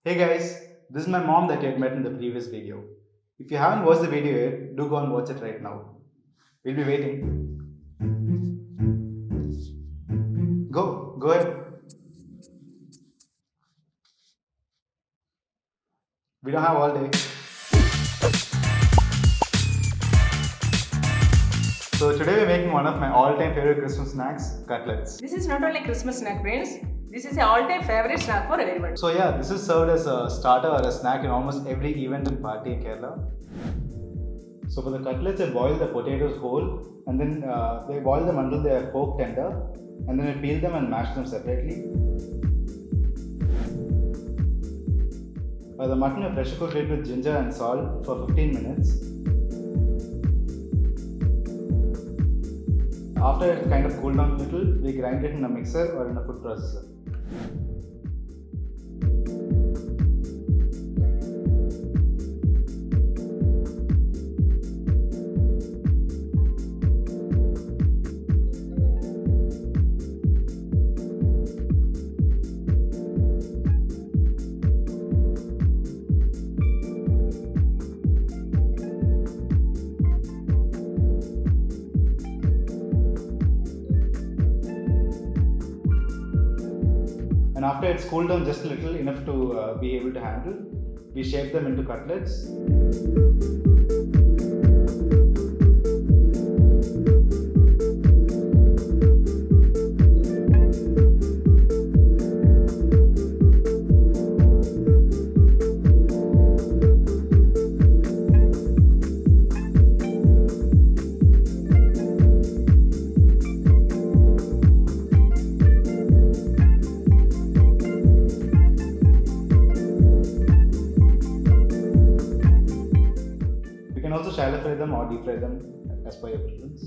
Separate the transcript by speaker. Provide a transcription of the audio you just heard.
Speaker 1: Hey guys, this is my mom that you had met in the previous video. If you haven't watched the video yet, do go and watch it right now. We'll be waiting. Go ahead. We don't have all day. So today we're making one of my all-time favorite Christmas snacks, cutlets.
Speaker 2: This is not only Christmas snack, friends. This is an all-time favorite snack for everyone.
Speaker 1: So yeah, this is served as a starter or a snack in almost every event and party in Kerala. So for the cutlets, I boil the potatoes whole and then they boil them until they are pork tender, and then I peel them and mash them separately. The mutton I pressure cook it with ginger and salt for 15 minutes. After it kind of cooled down a little, we grind it in a mixer or in a food processor. And after it's cooled down just a little, enough to be able to handle, we shape them into cutlets. You can also shallow fry them or deep fry them as per your preference.